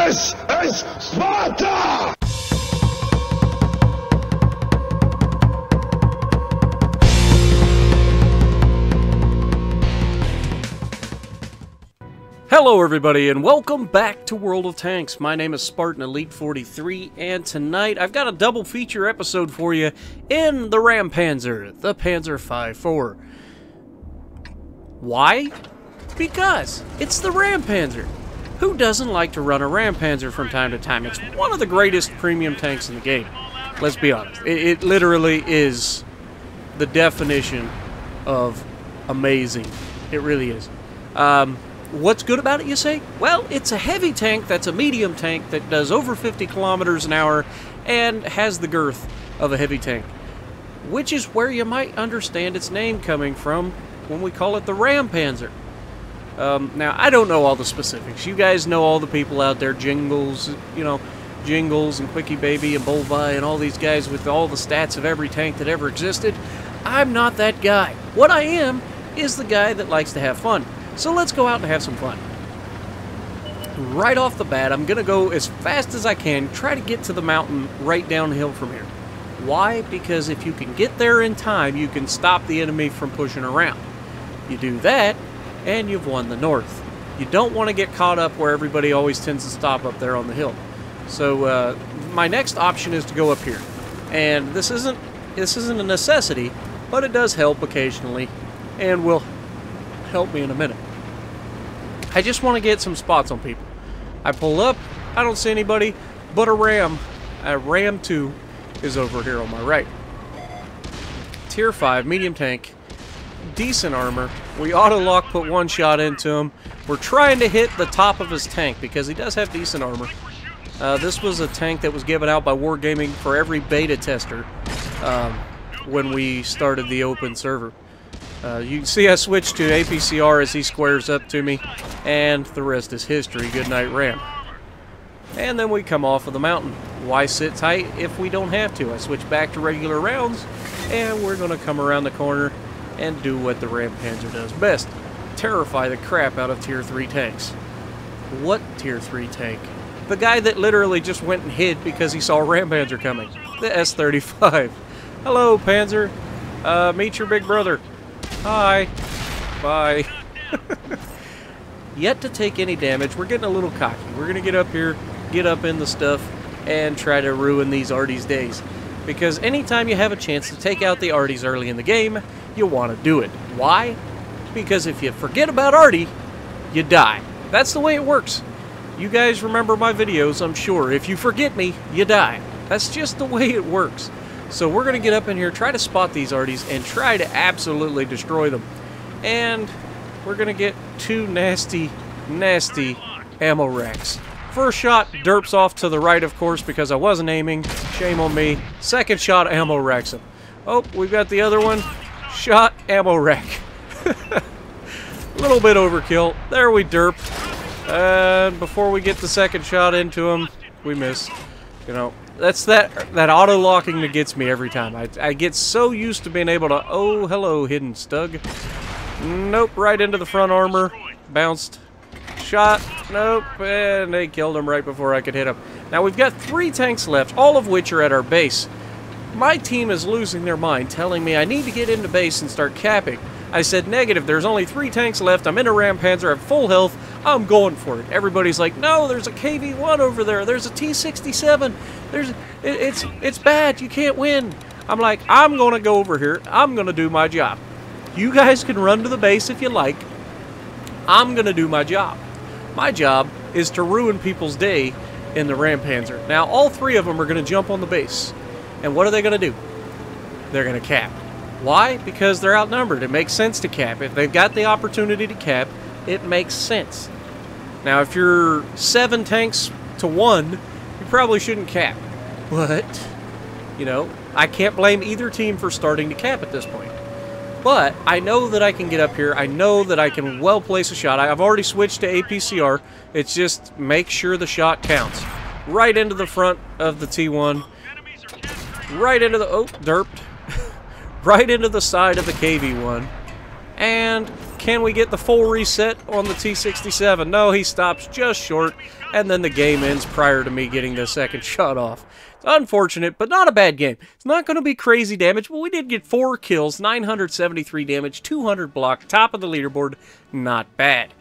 This is Sparta! Hello everybody and welcome back to World of Tanks. My name is Spartan Elite 43 and tonight I've got a double feature episode for you in the Rampanzer, the Panzer 5-4. Why? Because it's the Rampanzer. Who doesn't like to run a Rampanzer from time to time? It's one of the greatest premium tanks in the game. Let's be honest. It literally is the definition of amazing. It really is. What's good about it, you say? Well, it's a heavy tank that's a medium tank that does over 50 kilometers an hour and has the girth of a heavy tank. Which is where you might understand its name coming from when we call it the Rampanzer. Now, I don't know all the specifics. You guys know all the people out there, Jingles, Jingles and Quickie Baby and Bullby and all these guys with all the stats of every tank that ever existed. I'm not that guy. What I am is the guy that likes to have fun. So let's go out and have some fun. Right off the bat, I'm going to go as fast as I can, try to get to the mountain right downhill from here. Why? Because if you can get there in time, you can stop the enemy from pushing around. You do that, and you've won the north. You don't want to get caught up where everybody always tends to stop up there on the hill. So my next option is to go up here. And this isn't a necessity, but it does help occasionally, and will help me in a minute. I just want to get some spots on people. I pull up, I don't see anybody, but a Ram 2 is over here on my right. Tier 5, medium tank, decent armor. We auto-lock, put one shot into him. We're trying to hit the top of his tank because he does have decent armor. This was a tank that was given out by Wargaming for every beta tester when we started the open server. You can see I switched to APCR as he squares up to me, and the rest is history. Good night, Ram. And then we come off of the mountain. Why sit tight if we don't have to? I switch back to regular rounds, and we're going to come around the corner and do what the Rampanzer does best. Terrify the crap out of Tier 3 tanks. What Tier 3 tank? The guy that literally just went and hid because he saw a Rampanzer coming. The S-35. Hello, Panzer. Meet your big brother. Hi. Bye. Yet to take any damage. We're getting a little cocky. We're going to get up here, get up in the stuff, and try to ruin these Artie's days. Because anytime you have a chance to take out the Arties early in the game, you want to do it. Why? Because if you forget about Artie, you die. That's the way it works. You guys remember my videos, I'm sure. If you forget me, you die. That's just the way it works. So we're going to get up in here, try to spot these Arties, and try to absolutely destroy them. And we're going to get two nasty, nasty ammo racks. First shot derps off to the right, of course, because I wasn't aiming. Shame on me. Second shot ammo racks him. Oh, we've got the other one. Shot ammo rack. A little bit overkill. There we derp. And before we get the second shot into him, we miss. That's that auto-locking that gets me every time. I get so used to being able to... Oh, hello, hidden stug. Nope, right into the front armor. Bounced. Shot. Nope, and they killed him right before I could hit him. Now, we've got 3 tanks left, all of which are at our base. My team is losing their mind, telling me I need to get into base and start capping. I said, negative, there's only 3 tanks left. I'm in a Rampanzer, I have full health. I'm going for it. Everybody's like, no, there's a KV-1 over there. There's a T-67. It's bad. You can't win. I'm like, I'm going to go over here. I'm going to do my job. You guys can run to the base if you like. I'm going to do my job. My job is to ruin people's day in the Rampanzer. Now, all 3 of them are going to jump on the base. And what are they going to do? They're going to cap. Why? Because they're outnumbered. It makes sense to cap. If they've got the opportunity to cap, it makes sense. Now, if you're 7 tanks to 1, you probably shouldn't cap. But, I can't blame either team for starting to cap at this point. But I know that I can get up here. I know that I can well place a shot. I've already switched to APCR. It's just make sure the shot counts. Right into the front of the T1. Right into the... Oh, derped. Right into the side of the KV-1. And Can we get the full reset on the T-67? No, he stops just short, and then the game ends prior to me getting the second shot off. It's unfortunate, but not a bad game. It's not going to be crazy damage, but we did get 4 kills, 973 damage, 200 block, top of the leaderboard. Not bad.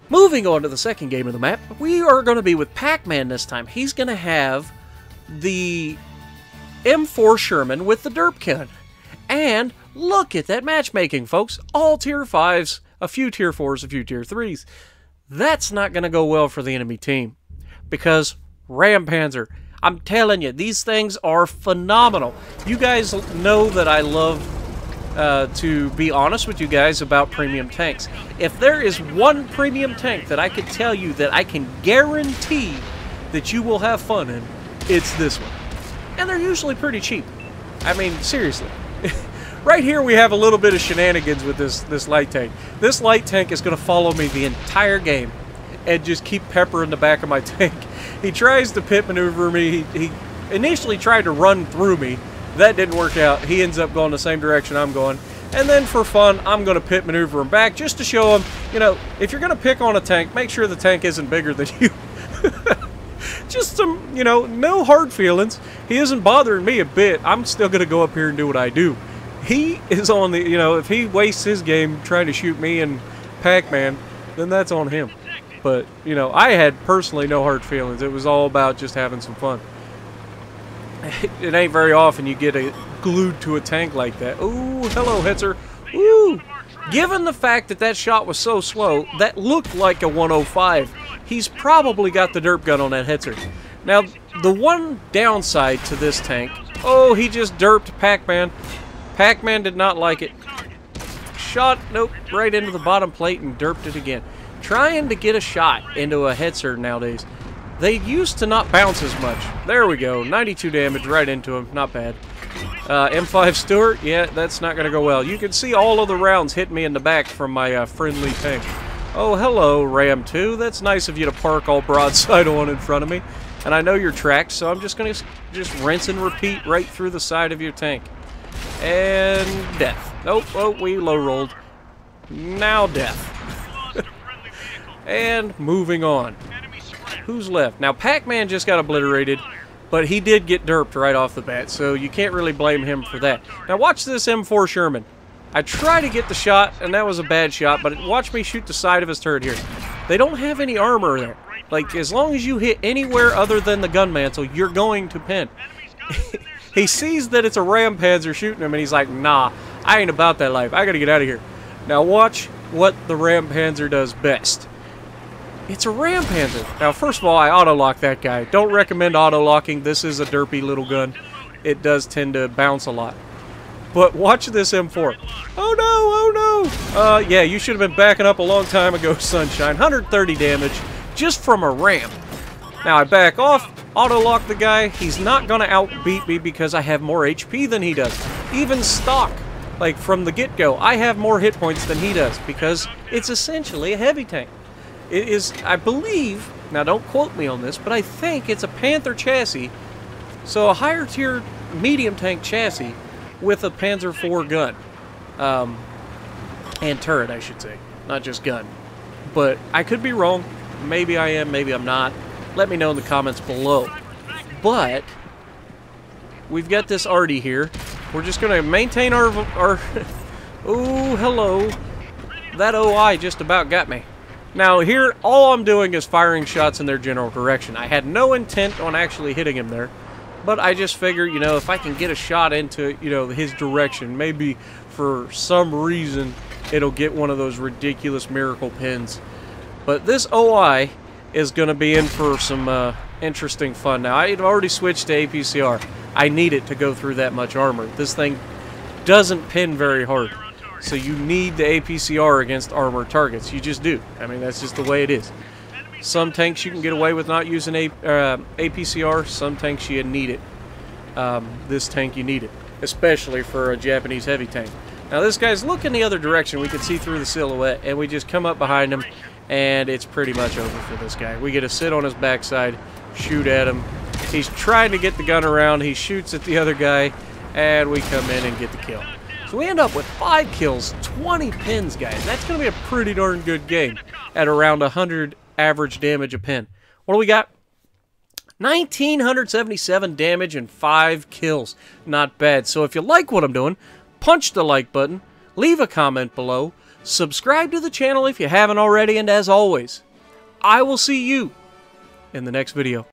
Moving on to the second game of the map, we are going to be with Pac-Man this time. He's going to have the M4 Sherman with the derp gun. And look at that matchmaking, folks. All tier 5s, a few tier 4s, a few tier 3s. That's not going to go well for the enemy team. Because Rampanzer, I'm telling you, these things are phenomenal. You guys know that I love to be honest with you guys about premium tanks. If there is one premium tank that I could tell you that I can guarantee that you will have fun in, it's this one. And they're usually pretty cheap. I mean, seriously. Right here we have a little bit of shenanigans with this light tank. This light tank is going to follow me the entire game and just keep peppering the back of my tank. He tries to pit maneuver me. He initially tried to run through me. That didn't work out. He ends up going the same direction I'm going. And then for fun, I'm going to pit maneuver him back just to show him, you know, if you're going to pick on a tank, make sure the tank isn't bigger than you. Just some, you know, no hard feelings. He isn't bothering me a bit. I'm still going to go up here and do what I do. He is on the, you know, if he wastes his game trying to shoot me and Pac-Man, then that's on him. But, you know, I had personally no hard feelings. It was all about just having some fun. It ain't very often you get glued to a tank like that. Ooh, hello, Hetzer. Ooh. Given the fact that that shot was so slow, that looked like a 105. He's probably got the derp gun on that Hetzer. Now, the one downside to this tank, oh, he just derped Pac-Man. Pac-Man did not like it. Shot, nope, right into the bottom plate and derped it again. Trying to get a shot into a Hetzer nowadays, they used to not bounce as much. There we go, 92 damage right into him, not bad. M5 Stewart, yeah, that's not going to go well. You can see all of the rounds hit me in the back from my friendly tank. Oh, hello, Ram 2. That's nice of you to park all broadside on in front of me. And I know you're tracked, so I'm just going to just rinse and repeat right through the side of your tank. And death. Nope, oh, we low-rolled. Now death. And moving on. Who's left? Now, Pac-Man just got obliterated, but he did get derped right off the bat, so you can't really blame him for that. Now, watch this M4 Sherman. I try to get the shot, and that was a bad shot, but watch me shoot the side of his turret here. They don't have any armor there. Like, as long as you hit anywhere other than the gun mantle, you're going to pin. He sees that it's a Rampanzer shooting him, and he's like, nah, I ain't about that life. I gotta get out of here. Now, watch what the Rampanzer does best. It's a Rampanzer. Now, first of all, I auto-lock that guy. Don't recommend auto-locking. This is a derpy little gun. It does tend to bounce a lot. But watch this M4. Oh, no, oh, no. Yeah, you should have been backing up a long time ago, Sunshine. 130 damage just from a ramp. Now, I back off, auto-lock the guy. He's not going to outbeat me because I have more HP than he does. Even stock, like from the get-go, I have more hit points than he does because it's essentially a heavy tank. It is, I believe, now don't quote me on this, but I think it's a Panther chassis, so a higher tier medium tank chassis with a Panzer IV gun. And turret, I should say, not just gun. But I could be wrong. Maybe I am, maybe I'm not. Let me know in the comments below. But we've got this arty here. We're just going to maintain our ooh, hello. That OI just about got me. Now here, all I'm doing is firing shots in their general direction. I had no intent on actually hitting him there, but I just figure, you know, if I can get a shot into, you know, his direction, maybe for some reason it'll get one of those ridiculous miracle pins. But this OI is going to be in for some interesting fun. Now, I've already switched to APCR. I need it to go through that much armor. This thing doesn't pin very hard. So you need the APCR against armored targets. You just do. I mean, that's just the way it is. Some tanks you can get away with not using APCR. Some tanks you need it. This tank you need it, especially for a Japanese heavy tank. Now this guy's looking the other direction. We can see through the silhouette, and we just come up behind him, and it's pretty much over for this guy. We get to sit on his backside, shoot at him. He's trying to get the gun around. He shoots at the other guy, and we come in and get the kill. So we end up with 5 kills, 20 pins, guys. That's going to be a pretty darn good game at around 100 average damage a pin. What do we got? 1,977 damage and 5 kills. Not bad. So if you like what I'm doing, punch the like button, leave a comment below, subscribe to the channel if you haven't already, and as always, I will see you in the next video.